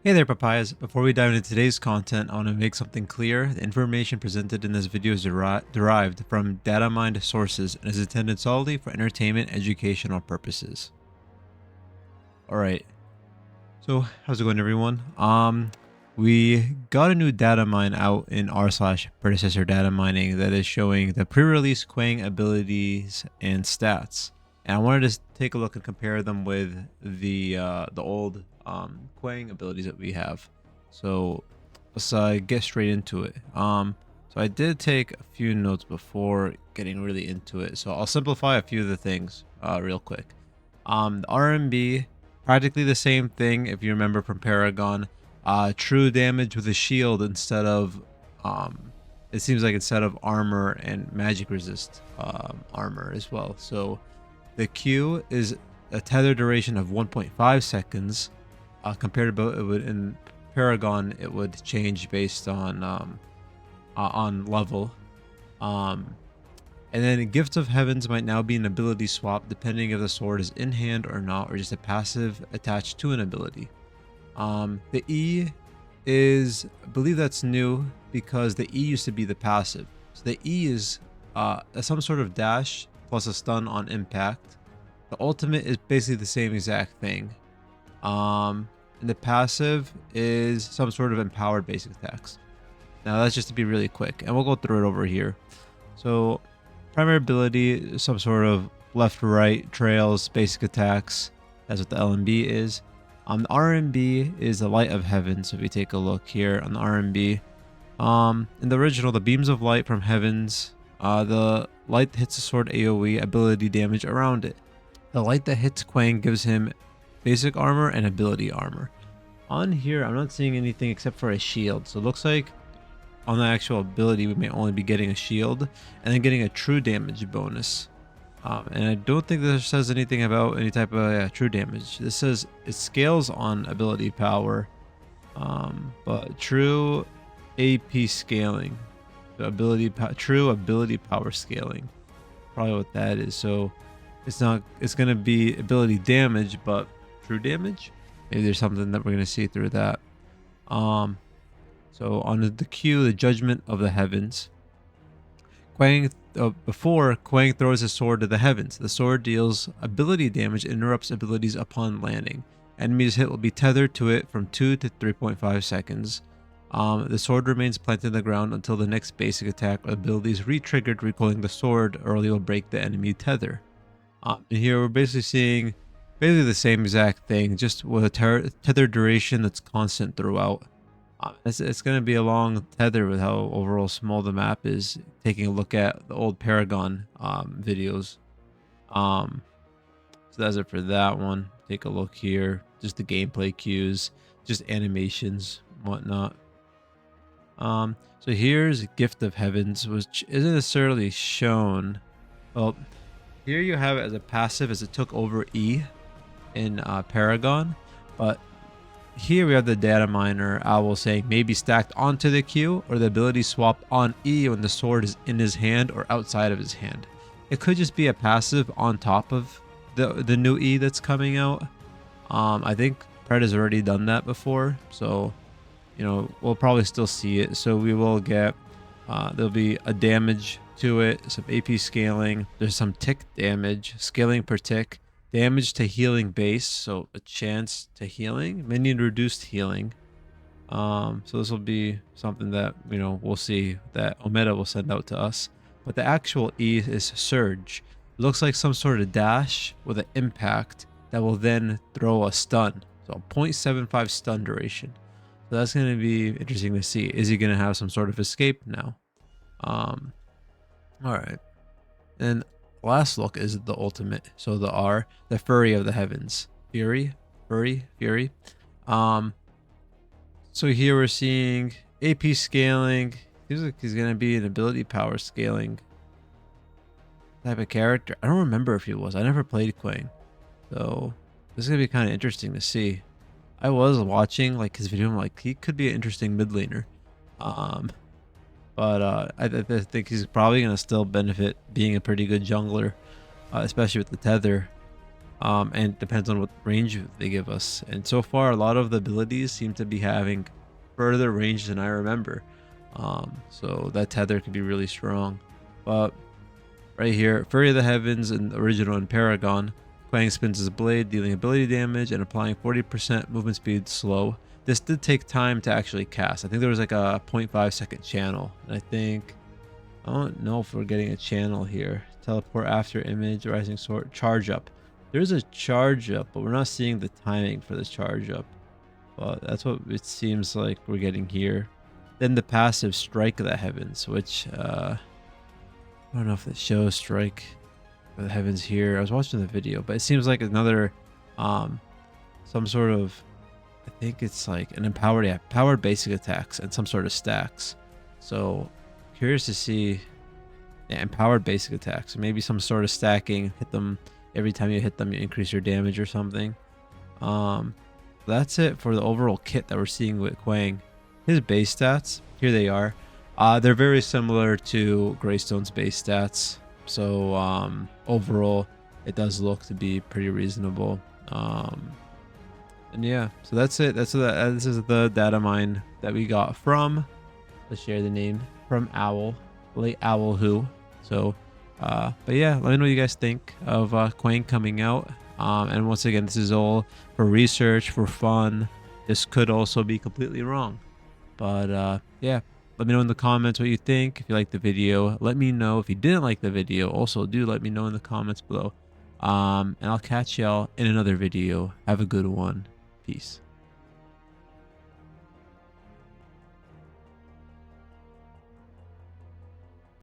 Hey there, papayas. Before we dive into today's content, I want to make something clear. The information presented in this video is derived from Datamined sources and is intended solely for entertainment educational purposes. Alright, so how's it going, everyone? We got a new data mine out in r/predecessor data mining that is showing the pre-release Kwang abilities and stats. And I wanted to take a look and compare them with the old Kwang abilities that we have. So let's get straight into it. So I did take a few notes before getting really into it. So I'll simplify a few of the things real quick. The RMB, practically the same thing if you remember from Paragon. True damage with a shield instead of it seems like instead of armor and magic resist armor as well. So the Q is a tether duration of 1.5 seconds compared to it would in Paragon it would change based on level. And then Gift of Heavens might now be an ability swap depending if the sword is in hand or not, or just a passive attached to an ability. The E is, I believe that's new because the E used to be the passive. So the E is some sort of dash plus a stun on impact. The ultimate is basically the same exact thing. And the passive is some sort of empowered basic attacks. Now that's just to be really quick, and we'll go through it over here. So primary ability, some sort of left-right trails, basic attacks. That's what the LMB is. The RMB is the Light of Heaven. So if you take a look here on the RMB, in the original, the beams of light from heavens, the light that hits the sword AoE ability damage around it. The light that hits Kwang gives him basic armor and ability armor. On here, I'm not seeing anything except for a shield. So it looks like on the actual ability, we may only be getting a shield and then getting a true damage bonus. And I don't think this says anything about any type of true damage. This says it scales on ability power, but true AP scaling, the true ability power scaling, probably what that is. So it's not, it's going to be ability damage, but true damage. Maybe there's something that we're going to see through that. So on the Q, the Judgment of the Heavens. Before Kwang throws his sword to the heavens, the sword deals ability damage and interrupts abilities upon landing. Enemies hit will be tethered to it from 2 to 3.5 seconds. The sword remains planted in the ground until the next basic attack or ability is re-triggered, recoiling the sword, or it will break the enemy tether. And here we're basically seeing the same exact thing, just with a tether duration that's constant throughout. It's going to be a long tether with how overall small the map is, taking a look at the old Paragon videos. So that's it for that one. Take a look here. Just the gameplay cues, just animations, whatnot. So here's Gift of Heavens, which isn't necessarily shown. Well, here you have it as a passive as it took over E in Paragon, but here we have the data miner owl saying maybe stacked onto the Q, or the ability swapped on E when the sword is in his hand or outside of his hand. It could just be a passive on top of the new E that's coming out. I think Pred has already done that before, so you know we'll probably still see it. So we will get there'll be a damage to it, some AP scaling. There's some tick damage, scaling per tick. Damage to healing base, so a chance to healing. Minion reduced healing. So this will be something that, you know, we'll see that Omega will send out to us. But the actual E is Surge. It looks like some sort of dash with an impact that will then throw a stun. So a 0.75 stun duration. So that's going to be interesting to see. Is he going to have some sort of escape now? All right. And last look is the ultimate. So the R, the Furry of the Heavens. Furry. So here we're seeing AP scaling. Seems like he's gonna be an ability power scaling type of character. I don't remember if he was. I never played Kwang. So this is gonna be kind of interesting to see. I was watching like his video. I'm like, he could be an interesting mid laner. But I think he's probably going to still benefit being a pretty good jungler, especially with the tether. and it depends on what range they give us. And so far, a lot of the abilities seem to be having further range than I remember. So that tether could be really strong. But right here, Furry of the Heavens in the original and Paragon, Kwang spins his blade, dealing ability damage and applying 40% movement speed slow. This did take time to actually cast. I think there was like a 0.5 second channel. And I don't know if we're getting a channel here. Teleport after image, rising sword, charge up. There's a charge up, but we're not seeing the timing for this charge up. But that's what it seems like we're getting here. Then the passive Strike of the Heavens, which I don't know if it shows Strike of the Heavens here. I was watching the video, but it seems like another some sort of, I think it's like an powered basic attacks and some sort of stacks. So curious to see, yeah, empowered basic attacks, maybe some sort of stacking. Hit them every time you hit them, you increase your damage or something. That's it for the overall kit that we're seeing with Kwang. His base stats, here they are. They're very similar to Greystone's base stats. So overall, it does look to be pretty reasonable. And yeah, so that's it. This is the data mine that we got from, let's share the name, from Owl, late Owl Who. So, but yeah, let me know what you guys think of Kwang coming out. And once again, this is all for research, for fun. This could also be completely wrong. But yeah, let me know in the comments what you think. If you liked the video, let me know. If you didn't like the video, also do let me know in the comments below. And I'll catch y'all in another video. Have a good one. Peace.